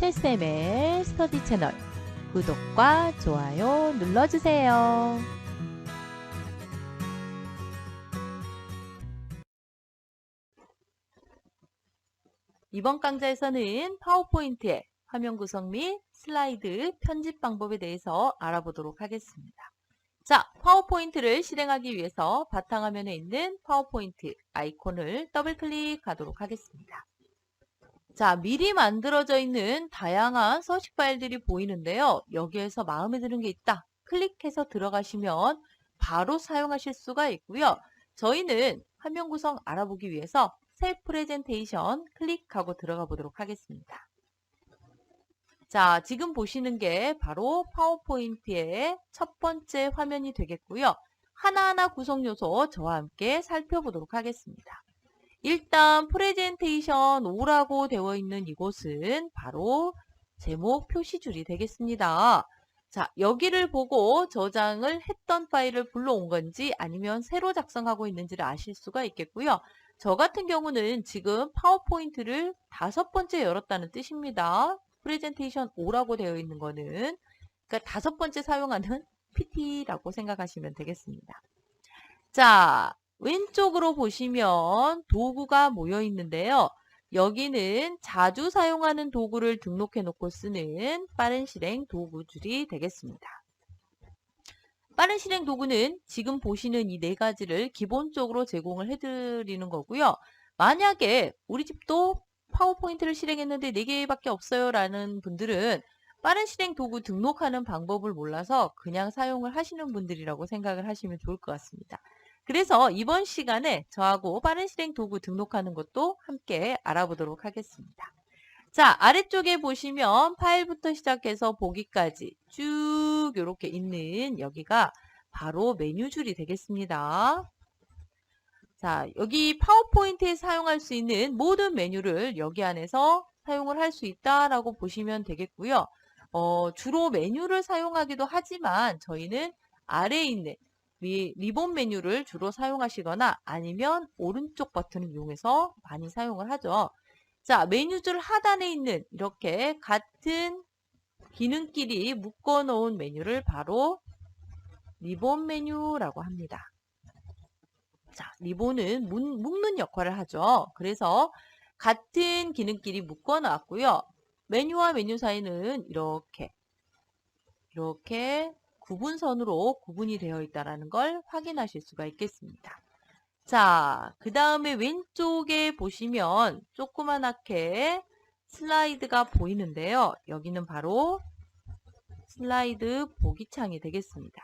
최쌤의 스터디 채널 구독과 좋아요 눌러주세요. 이번 강좌에서는 파워포인트의 화면 구성 및 슬라이드 편집 방법에 대해서 알아보도록 하겠습니다. 자, 파워포인트를 실행하기 위해서 바탕화면에 있는 파워포인트 아이콘을 더블 클릭하도록 하겠습니다. 자, 미리 만들어져 있는 다양한 서식 파일들이 보이는데요. 여기에서 마음에 드는 게 있다. 클릭해서 들어가시면 바로 사용하실 수가 있고요. 저희는 화면 구성 알아보기 위해서 새 프레젠테이션 클릭하고 들어가 보도록 하겠습니다. 자, 지금 보시는 게 바로 파워포인트의 첫 번째 화면이 되겠고요. 하나하나 구성 요소 저와 함께 살펴보도록 하겠습니다. 일단 프레젠테이션 5라고 되어 있는 이곳은 바로 제목 표시줄이 되겠습니다. 자, 여기를 보고 저장을 했던 파일을 불러온 건지 아니면 새로 작성하고 있는지를 아실 수가 있겠고요. 저 같은 경우는 지금 파워포인트를 5번째 열었다는 뜻입니다. 프레젠테이션 5라고 되어 있는 거는 그러니까 5번째 사용하는 PT라고 생각하시면 되겠습니다. 자, 왼쪽으로 보시면 도구가 모여 있는데요. 여기는 자주 사용하는 도구를 등록해 놓고 쓰는 빠른 실행 도구줄이 되겠습니다. 빠른 실행 도구는 지금 보시는 이 4가지를 기본적으로 제공을 해드리는 거고요. 만약에 우리 집도 파워포인트를 실행했는데 4개밖에 없어요 라는 분들은 빠른 실행 도구 등록하는 방법을 몰라서 그냥 사용을 하시는 분들이라고 생각을 하시면 좋을 것 같습니다. 그래서 이번 시간에 저하고 빠른 실행 도구 등록하는 것도 함께 알아보도록 하겠습니다. 자, 아래쪽에 보시면 파일부터 시작해서 보기까지 쭉 이렇게 있는 여기가 바로 메뉴줄이 되겠습니다. 자, 여기 파워포인트에 사용할 수 있는 모든 메뉴를 여기 안에서 사용을 할 수 있다라고 보시면 되겠고요. 주로 메뉴를 사용하기도 하지만 저희는 아래에 있는 리본 메뉴를 주로 사용하시거나 아니면 오른쪽 버튼을 이용해서 많이 사용을 하죠. 자, 메뉴줄 하단에 있는 이렇게 같은 기능끼리 묶어 놓은 메뉴를 바로 리본 메뉴라고 합니다. 자, 리본은 묶는 역할을 하죠. 그래서 같은 기능끼리 묶어 놨고요. 메뉴와 메뉴 사이는 이렇게 구분선으로 구분이 되어 있다는 걸 확인하실 수가 있겠습니다. 자, 그 다음에 왼쪽에 보시면 조그만하게 슬라이드가 보이는데요. 여기는 바로 슬라이드 보기 창이 되겠습니다.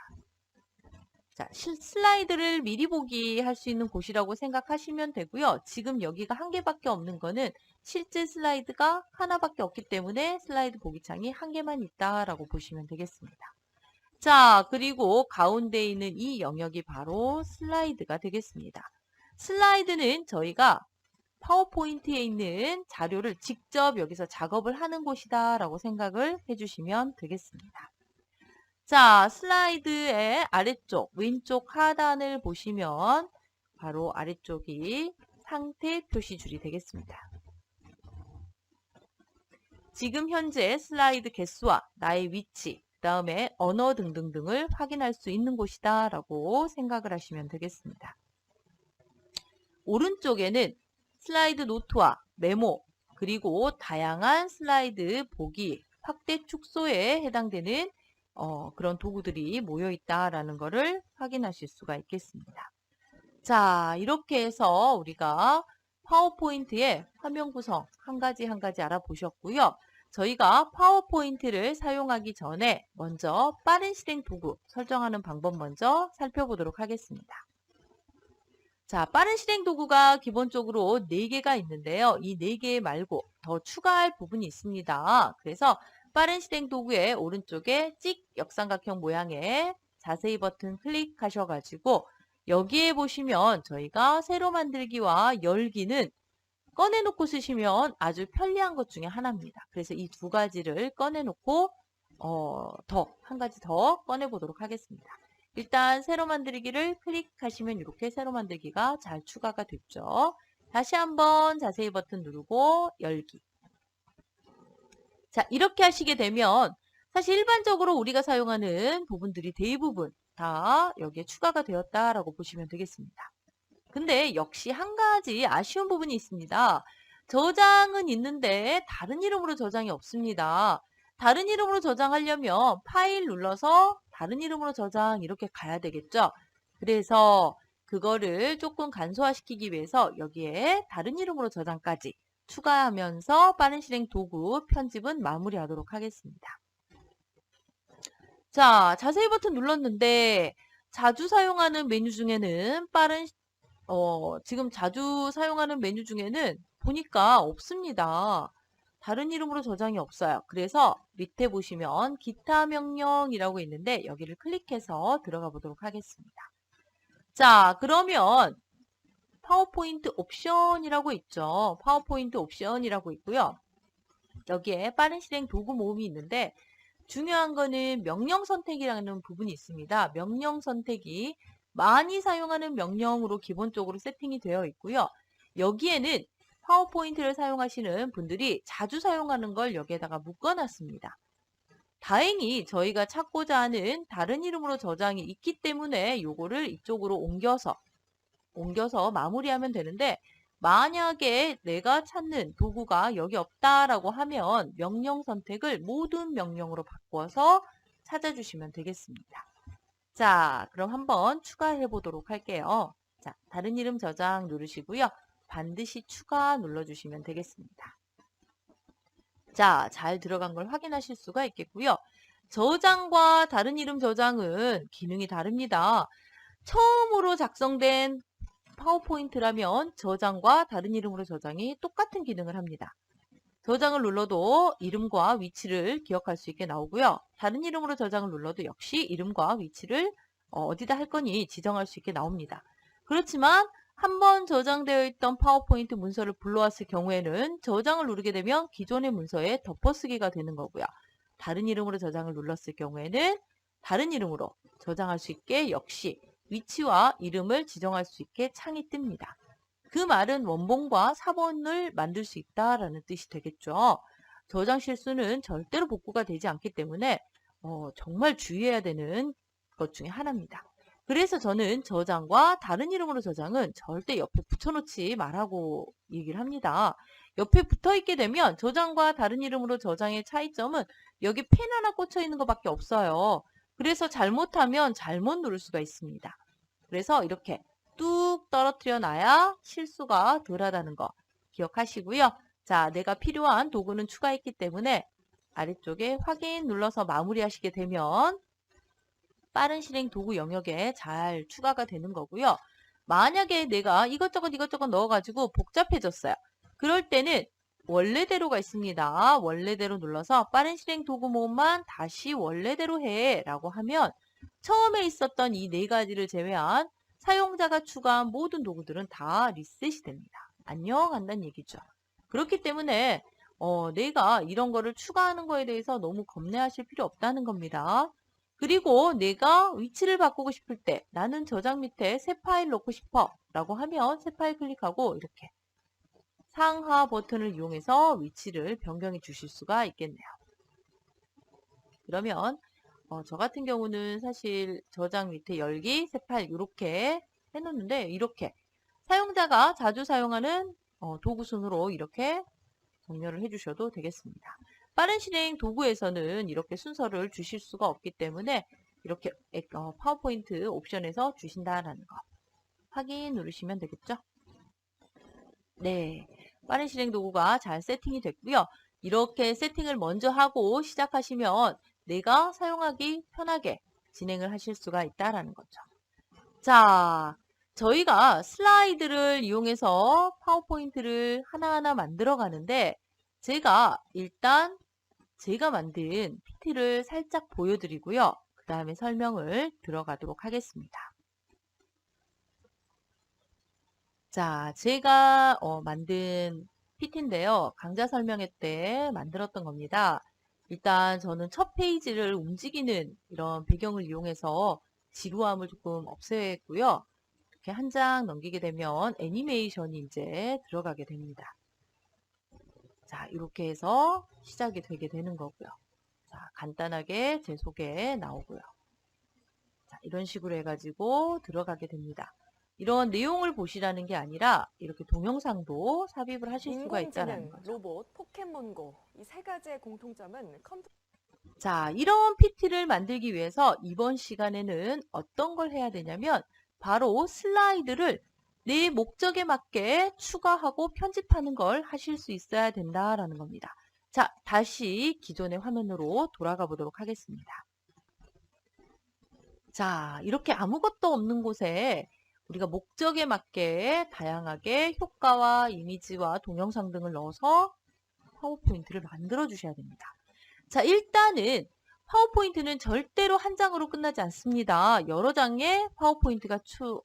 자, 슬라이드를 미리 보기 할 수 있는 곳이라고 생각하시면 되고요. 지금 여기가 1개밖에 없는 거는 실제 슬라이드가 하나밖에 없기 때문에 슬라이드 보기 창이 1개만 있다라고 보시면 되겠습니다. 자, 그리고 가운데 있는 이 영역이 바로 슬라이드가 되겠습니다. 슬라이드는 저희가 파워포인트에 있는 자료를 직접 여기서 작업을 하는 곳이다 라고 생각을 해주시면 되겠습니다. 자, 슬라이드의 아래쪽 왼쪽 하단을 보시면 바로 아래쪽이 상태 표시줄이 되겠습니다. 지금 현재 슬라이드 개수와 나의 위치, 그 다음에 언어 등등등을 확인할 수 있는 곳이다 라고 생각을 하시면 되겠습니다. 오른쪽에는 슬라이드 노트와 메모, 그리고 다양한 슬라이드 보기, 확대 축소에 해당되는 그런 도구들이 모여 있다라는 것을 확인하실 수가 있겠습니다. 자, 이렇게 해서 우리가 파워포인트의 화면 구성 한 가지 한 가지 알아보셨고요. 저희가 파워포인트를 사용하기 전에 먼저 빠른 실행 도구 설정하는 방법 먼저 살펴보도록 하겠습니다. 자, 빠른 실행 도구가 기본적으로 4개가 있는데요. 이 4개 말고 더 추가할 부분이 있습니다. 그래서 빠른 실행 도구의 오른쪽에 찍 역삼각형 모양의 자세히 버튼 클릭하셔가지고 여기에 보시면 저희가 새로 만들기와 열기는 꺼내놓고 쓰시면 아주 편리한 것 중에 하나입니다. 그래서 이 2가지를 꺼내놓고 한 가지 더 꺼내보도록 하겠습니다. 일단 새로 만들기를 클릭하시면 이렇게 새로 만들기가 잘 추가가 됐죠. 다시 한번 자세히 버튼 누르고 열기. 자, 이렇게 하시게 되면 사실 일반적으로 우리가 사용하는 부분들이 대부분 다 여기에 추가가 되었다라고 보시면 되겠습니다. 근데 역시 한 가지 아쉬운 부분이 있습니다. 저장은 있는데 다른 이름으로 저장이 없습니다. 다른 이름으로 저장하려면 파일 눌러서 다른 이름으로 저장 이렇게 가야 되겠죠. 그래서 그거를 조금 간소화시키기 위해서 여기에 다른 이름으로 저장까지 추가하면서 빠른 실행 도구 편집은 마무리하도록 하겠습니다. 자, 자세히 버튼 눌렀는데 자주 사용하는 메뉴 중에는 지금 자주 사용하는 메뉴 중에는 보니까 없습니다. 다른 이름으로 저장이 없어요. 그래서 밑에 보시면 기타 명령이라고 있는데 여기를 클릭해서 들어가 보도록 하겠습니다. 자, 그러면 파워포인트 옵션이라고 있죠. 파워포인트 옵션이라고 있고요. 여기에 빠른 실행 도구 모음이 있는데 중요한 거는 명령 선택이라는 부분이 있습니다. 명령 선택이 많이 사용하는 명령으로 기본적으로 세팅이 되어 있고요. 여기에는 파워포인트를 사용하시는 분들이 자주 사용하는 걸 여기에다가 묶어놨습니다. 다행히 저희가 찾고자 하는 다른 이름으로 저장이 있기 때문에 요거를 이쪽으로 옮겨서 마무리하면 되는데 만약에 내가 찾는 도구가 여기 없다라고 하면 명령 선택을 모든 명령으로 바꿔서 찾아주시면 되겠습니다. 자, 그럼 한번 추가해 보도록 할게요. 자, 다른 이름 저장 누르시고요. 반드시 추가 눌러주시면 되겠습니다. 자, 잘 들어간 걸 확인하실 수가 있겠고요. 저장과 다른 이름 저장은 기능이 다릅니다. 처음으로 작성된 파워포인트라면 저장과 다른 이름으로 저장이 똑같은 기능을 합니다. 저장을 눌러도 이름과 위치를 기억할 수 있게 나오고요. 다른 이름으로 저장을 눌러도 역시 이름과 위치를 어디다 할 거니 지정할 수 있게 나옵니다. 그렇지만 한번 저장되어 있던 파워포인트 문서를 불러왔을 경우에는 저장을 누르게 되면 기존의 문서에 덮어쓰기가 되는 거고요. 다른 이름으로 저장을 눌렀을 경우에는 다른 이름으로 저장할 수 있게 역시 위치와 이름을 지정할 수 있게 창이 뜹니다. 그 말은 원본과 사본을 만들 수 있다라는 뜻이 되겠죠. 저장 실수는 절대로 복구가 되지 않기 때문에 정말 주의해야 되는 것 중에 하나입니다. 그래서 저는 저장과 다른 이름으로 저장은 절대 옆에 붙여놓지 말라고 얘기를 합니다. 옆에 붙어 있게 되면 저장과 다른 이름으로 저장의 차이점은 여기 펜 하나 꽂혀 있는 것밖에 없어요. 그래서 잘못하면 잘못 누를 수가 있습니다. 그래서 이렇게 뚝 떨어뜨려 놔야 실수가 덜하다는 거 기억하시고요. 자, 내가 필요한 도구는 추가했기 때문에 아래쪽에 확인 눌러서 마무리하시게 되면 빠른 실행 도구 영역에 잘 추가가 되는 거고요. 만약에 내가 이것저것 넣어가지고 복잡해졌어요. 그럴 때는 원래대로가 있습니다. 원래대로 눌러서 빠른 실행 도구 모음만 다시 원래대로 해 라고 하면 처음에 있었던 이 네 가지를 제외한 사용자가 추가한 모든 도구들은 다 리셋이 됩니다. 안녕 한다는 얘기죠. 그렇기 때문에 내가 이런 거를 추가하는 거에 대해서 너무 겁내하실 필요 없다는 겁니다. 그리고 내가 위치를 바꾸고 싶을 때 나는 저장 밑에 새 파일 넣고 싶어 라고 하면 새 파일 클릭하고 이렇게 상하 버튼을 이용해서 위치를 변경해 주실 수가 있겠네요. 그러면 저 같은 경우는 사실 저장 밑에 열기, 새 파일 이렇게 해놓는데 이렇게 사용자가 자주 사용하는 도구 순으로 이렇게 정렬을 해주셔도 되겠습니다. 빠른 실행 도구에서는 이렇게 순서를 주실 수가 없기 때문에 이렇게 파워포인트 옵션에서 주신다라는 거 확인 누르시면 되겠죠? 네, 빠른 실행 도구가 잘 세팅이 됐고요. 이렇게 세팅을 먼저 하고 시작하시면 내가 사용하기 편하게 진행을 하실 수가 있다라는 거죠. 자, 저희가 슬라이드를 이용해서 파워포인트를 하나하나 만들어 가는데 일단 제가 만든 PPT를 살짝 보여드리고요. 그 다음에 설명을 들어가도록 하겠습니다. 자, 제가 만든 PPT인데요. 강좌 설명회 때 만들었던 겁니다. 일단 저는 첫 페이지를 움직이는 이런 배경을 이용해서 지루함을 조금 없애고요. 이렇게 한 장 넘기게 되면 애니메이션이 이제 들어가게 됩니다. 자, 이렇게 해서 시작이 되게 되는 거고요. 자, 간단하게 제 소개 나오고요. 자, 이런 식으로 해가지고 들어가게 됩니다. 이런 내용을 보시라는 게 아니라 이렇게 동영상도 삽입을 하실 수가 있다는 인공지능, 거죠. 로봇, 포켓몬고 이 세 가지의 공통점은 자, 이런 PT를 만들기 위해서 이번 시간에는 어떤 걸 해야 되냐면 바로 슬라이드를 내 목적에 맞게 추가하고 편집하는 걸 하실 수 있어야 된다라는 겁니다. 자, 다시 기존의 화면으로 돌아가 보도록 하겠습니다. 자, 이렇게 아무것도 없는 곳에 우리가 목적에 맞게 다양하게 효과와 이미지와 동영상 등을 넣어서 파워포인트를 만들어 주셔야 됩니다. 자, 일단은 파워포인트는 절대로 한 장으로 끝나지 않습니다. 여러 장의 파워포인트가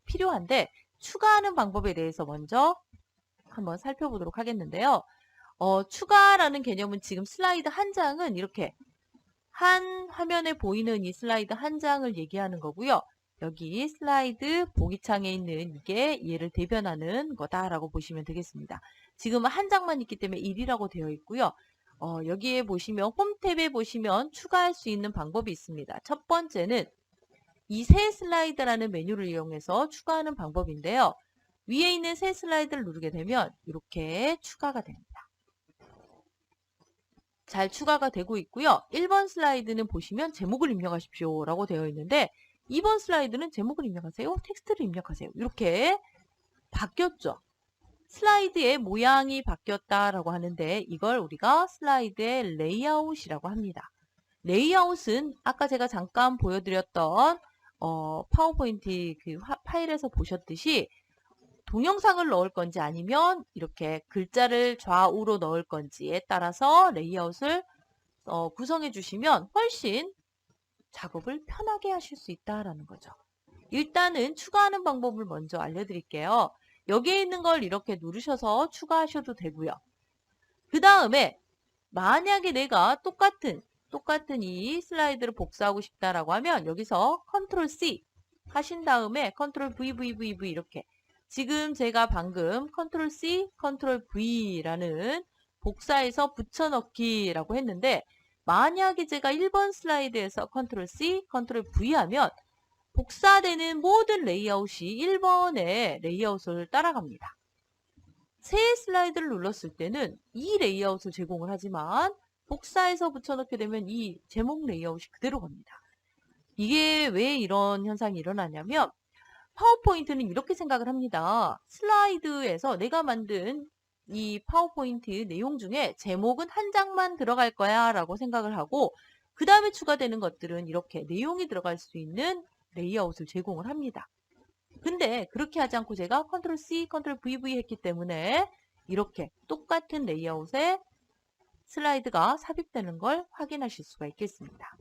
필요한데 추가하는 방법에 대해서 먼저 한번 살펴보도록 하겠는데요. 추가라는 개념은 지금 슬라이드 한 장은 이렇게 한 화면에 보이는 이 슬라이드 한 장을 얘기하는 거고요. 여기 슬라이드 보기창에 있는 이게 얘를 대변하는 거다라고 보시면 되겠습니다. 지금은 한 장만 있기 때문에 1이라고 되어 있고요. 여기에 보시면 홈 탭에 보시면 추가할 수 있는 방법이 있습니다. 첫 번째는 이 새 슬라이드라는 메뉴를 이용해서 추가하는 방법인데요. 위에 있는 새 슬라이드를 누르게 되면 이렇게 추가가 됩니다. 잘 추가가 되고 있고요. 1번 슬라이드는 보시면 제목을 입력하십시오 라고 되어 있는데 2번 슬라이드는 제목을 입력하세요, 텍스트를 입력하세요. 이렇게 바뀌었죠. 슬라이드의 모양이 바뀌었다라고 하는데 이걸 우리가 슬라이드의 레이아웃이라고 합니다. 레이아웃은 아까 제가 잠깐 보여드렸던 파워포인트 그 파일에서 보셨듯이 동영상을 넣을 건지 아니면 이렇게 글자를 좌우로 넣을 건지에 따라서 레이아웃을 구성해 주시면 훨씬 작업을 편하게 하실 수 있다라는 거죠. 일단은 추가하는 방법을 먼저 알려드릴게요. 여기에 있는 걸 이렇게 누르셔서 추가하셔도 되고요. 그 다음에 만약에 내가 똑같은 이 슬라이드를 복사하고 싶다라고 하면 여기서 컨트롤 C 하신 다음에 컨트롤 V 이렇게 지금 제가 방금 컨트롤 C, 컨트롤 V라는 복사해서 붙여넣기라고 했는데 만약에 제가 1번 슬라이드에서 컨트롤 C, 컨트롤 V 하면 복사되는 모든 레이아웃이 1번의 레이아웃을 따라갑니다. 새 슬라이드를 눌렀을 때는 이 레이아웃을 제공을 하지만 복사해서 붙여넣게 되면 이 제목 레이아웃이 그대로 갑니다. 이게 왜 이런 현상이 일어나냐면 파워포인트는 이렇게 생각을 합니다. 슬라이드에서 내가 만든 이 파워포인트 내용 중에 제목은 한 장만 들어갈 거야 라고 생각을 하고 그 다음에 추가되는 것들은 이렇게 내용이 들어갈 수 있는 레이아웃을 제공을 합니다. 근데 그렇게 하지 않고 제가 컨트롤 C, 컨트롤 VV 했기 때문에 이렇게 똑같은 레이아웃에 슬라이드가 삽입되는 걸 확인하실 수가 있겠습니다.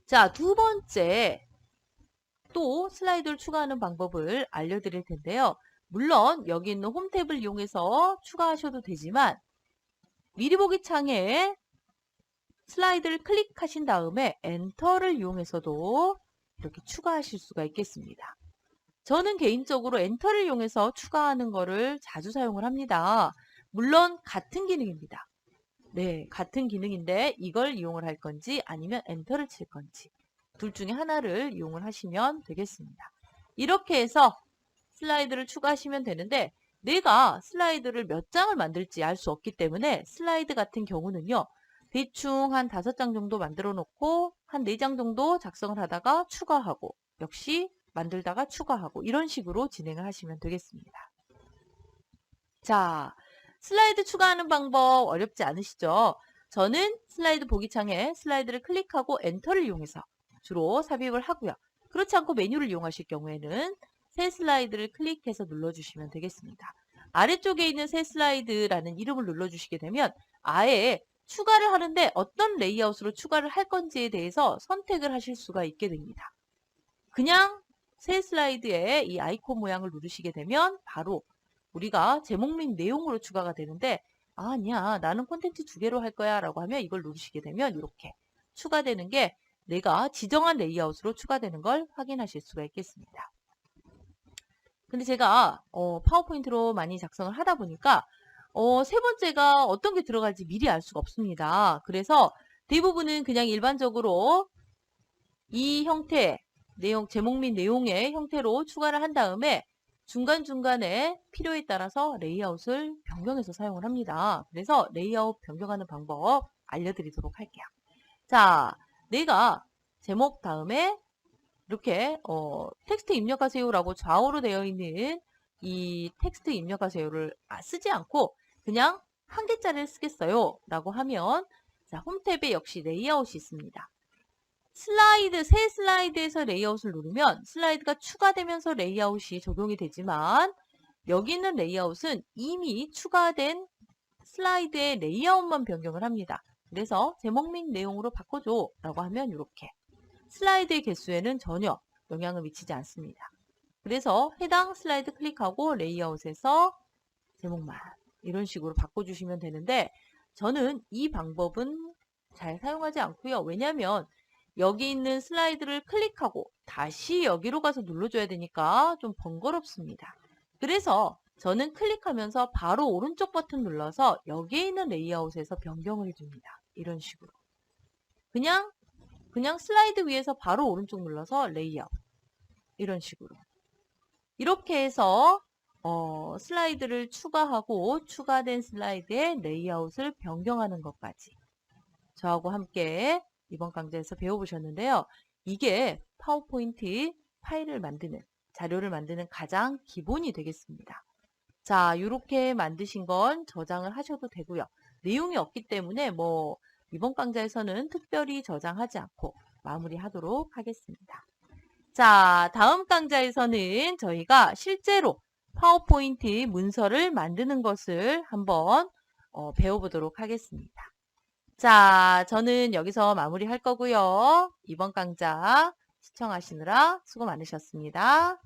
자, 두 번째 또 슬라이드를 추가하는 방법을 알려드릴 텐데요. 물론 여기 있는 홈 탭을 이용해서 추가하셔도 되지만 미리 보기 창에 슬라이드를 클릭하신 다음에 엔터를 이용해서도 이렇게 추가하실 수가 있겠습니다. 저는 개인적으로 엔터를 이용해서 추가하는 거를 자주 사용을 합니다. 물론 같은 기능입니다. 네, 같은 기능인데 이걸 이용을 할 건지 아니면 엔터를 칠 건지 둘 중에 하나를 이용을 하시면 되겠습니다. 이렇게 해서 슬라이드를 추가하시면 되는데 내가 슬라이드를 몇 장을 만들지 알 수 없기 때문에 슬라이드 같은 경우는요. 대충 한 5장 정도 만들어 놓고 한 4장 정도 작성을 하다가 추가하고 역시 만들다가 추가하고 이런 식으로 진행을 하시면 되겠습니다. 자, 슬라이드 추가하는 방법 어렵지 않으시죠? 저는 슬라이드 보기 창에 슬라이드를 클릭하고 엔터를 이용해서 주로 삽입을 하고요. 그렇지 않고 메뉴를 이용하실 경우에는 새 슬라이드를 클릭해서 눌러주시면 되겠습니다. 아래쪽에 있는 새 슬라이드라는 이름을 눌러주시게 되면 아예 추가를 하는데 어떤 레이아웃으로 추가를 할 건지에 대해서 선택을 하실 수가 있게 됩니다. 그냥 새 슬라이드에 이 아이콘 모양을 누르시게 되면 바로 우리가 제목 및 내용으로 추가가 되는데 아니야 나는 콘텐츠 2개로 할 거야 라고 하면 이걸 누르시게 되면 이렇게 추가되는 게 내가 지정한 레이아웃으로 추가되는 걸 확인하실 수가 있겠습니다. 근데 제가 파워포인트로 많이 작성을 하다 보니까 세 번째가 어떤 게 들어갈지 미리 알 수가 없습니다. 그래서 대부분은 그냥 일반적으로 이 형태, 내용, 제목 및 내용의 형태로 추가를 한 다음에 중간중간에 필요에 따라서 레이아웃을 변경해서 사용을 합니다. 그래서 레이아웃 변경하는 방법 알려드리도록 할게요. 자, 내가 제목 다음에 이렇게 텍스트 입력하세요라고 좌우로 되어 있는 이 텍스트 입력하세요를 쓰지 않고 그냥 한 개짜리를 쓰겠어요 라고 하면 자, 홈 탭에 역시 레이아웃이 있습니다. 새 슬라이드에서 레이아웃을 누르면 슬라이드가 추가되면서 레이아웃이 적용이 되지만 여기 있는 레이아웃은 이미 추가된 슬라이드의 레이아웃만 변경을 합니다. 그래서 제목 및 내용으로 바꿔줘 라고 하면 이렇게 슬라이드의 개수에는 전혀 영향을 미치지 않습니다. 그래서 해당 슬라이드 클릭하고 레이아웃에서 제목만 이런 식으로 바꿔주시면 되는데 저는 이 방법은 잘 사용하지 않고요. 왜냐하면 여기 있는 슬라이드를 클릭하고 다시 여기로 가서 눌러줘야 되니까 좀 번거롭습니다. 그래서 저는 클릭하면서 바로 오른쪽 버튼 눌러서 여기에 있는 레이아웃에서 변경을 해줍니다. 이런 식으로. 그냥 슬라이드 위에서 바로 오른쪽 눌러서 레이아웃. 이런 식으로. 이렇게 해서 슬라이드를 추가하고 추가된 슬라이드의 레이아웃을 변경하는 것까지 저하고 함께 이번 강좌에서 배워보셨는데요. 이게 파워포인트 파일을 만드는, 자료를 만드는 가장 기본이 되겠습니다. 자, 이렇게 만드신 건 저장을 하셔도 되고요. 내용이 없기 때문에 이번 강좌에서는 특별히 저장하지 않고 마무리하도록 하겠습니다. 자, 다음 강좌에서는 저희가 실제로 파워포인트 문서를 만드는 것을 한번 배워보도록 하겠습니다. 자, 저는 여기서 마무리할 거고요. 이번 강좌 시청하시느라 수고 많으셨습니다.